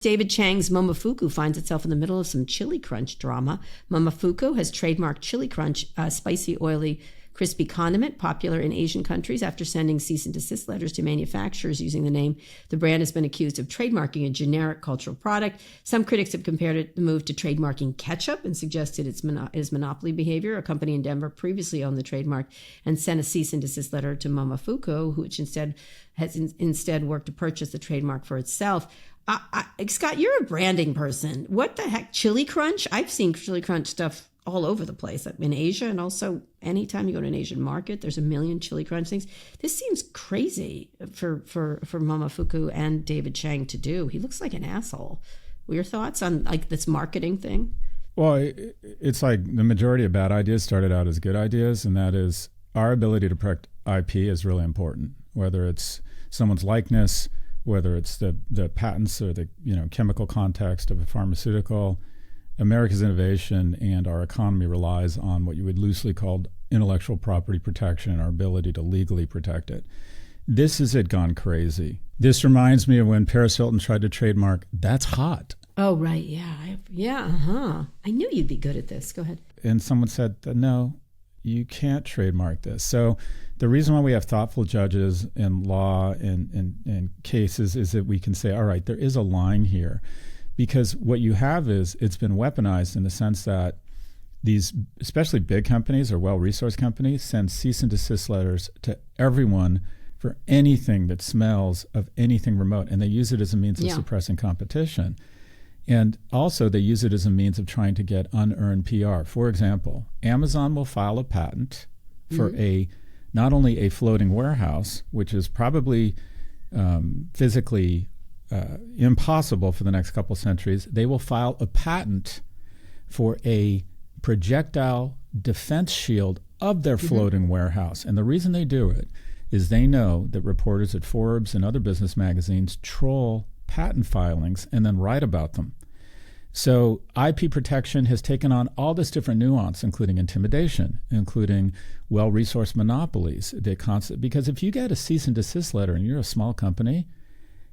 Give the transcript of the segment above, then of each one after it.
David Chang's Momofuku finds itself in the middle of some chili crunch drama. Momofuku has trademarked chili crunch, a spicy, oily, crispy condiment popular in Asian countries after sending cease and desist letters to manufacturers using the name. The brand has been accused of trademarking a generic cultural product. Some critics have compared the move to trademarking ketchup and suggested it's monopoly behavior. A company in Denver previously owned the trademark and sent a cease and desist letter to Momofuku, which instead worked to purchase the trademark for itself. Scott, you're a branding person. What the heck? Chili Crunch? I've seen Chili Crunch stuff all over the place in Asia, and also anytime you go to an Asian market, there's a million Chili Crunch things. This seems crazy for Momofuku and David Chang to do. He looks like an asshole. What are your thoughts on like this marketing thing? Well, it's like the majority of bad ideas started out as good ideas, and that is our ability to protect IP is really important, whether it's someone's likeness, whether it's the patents or the chemical context of a pharmaceutical. America's innovation and our economy relies on what you would loosely call intellectual property protection and our ability to legally protect it. This has gone crazy. This reminds me of when Paris Hilton tried to trademark "That's hot." Oh, right. Yeah. I knew you'd be good at this. Go ahead. And someone said, no, you can't trademark this. So the reason why we have thoughtful judges in law and cases is that we can say, all right, there is a line here. Because what you have is it's been weaponized in the sense that these, especially big companies or well-resourced companies, send cease and desist letters to everyone for anything that smells of anything remote. And they use it as a means of suppressing competition. And also they use it as a means of trying to get unearned PR. For example, Amazon will file a patent for not only a floating warehouse, which is probably physically impossible for the next couple centuries. They will file a patent for a projectile defense shield of their floating warehouse. And the reason they do it is they know that reporters at Forbes and other business magazines troll patent filings and then write about them. So IP protection has taken on all this different nuance, including intimidation, including well-resourced monopolies. Because if you get a cease and desist letter and you're a small company,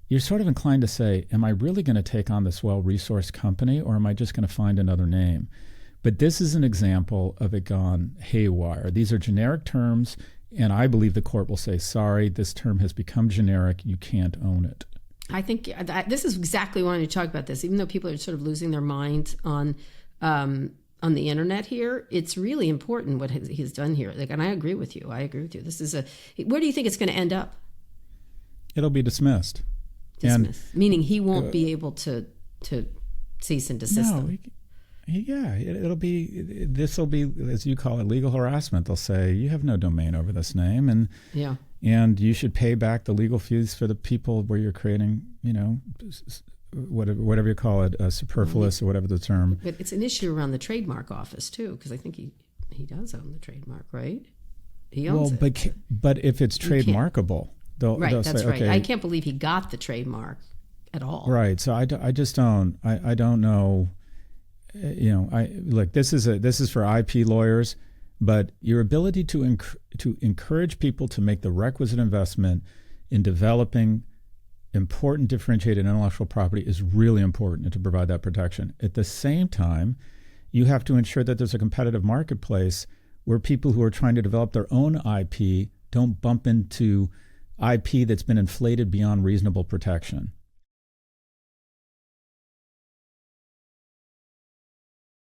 you're sort of inclined to say, am I really going to take on this well-resourced company, or am I just going to find another name? But this is an example of it gone haywire. These are generic terms, and I believe the court will say, sorry, this term has become generic. You can't own it. I think this is exactly why I want to talk about this. Even though people are sort of losing their minds on the internet here, it's really important what he's done here. And I agree with you. This is where do you think it's going to end up? It'll be dismissed. Meaning he won't be able to cease and desist them. This will be, as you call it, legal harassment. They'll say, you have no domain over this name, and you should pay back the legal fees for the people where you're creating, whatever you call it, superfluous or whatever the term. But it's an issue around the trademark office too, because I think he does own the trademark, right? He owns it. But if it's trademarkable. They'll that's say, right. okay, I can't believe he got the trademark at all. Right. So I just don't. I don't know. Look. This is for IP lawyers, but your ability to encourage people to make the requisite investment in developing important differentiated intellectual property is really important to provide that protection. At the same time, you have to ensure that there's a competitive marketplace where people who are trying to develop their own IP don't bump into IP that's been inflated beyond reasonable protection.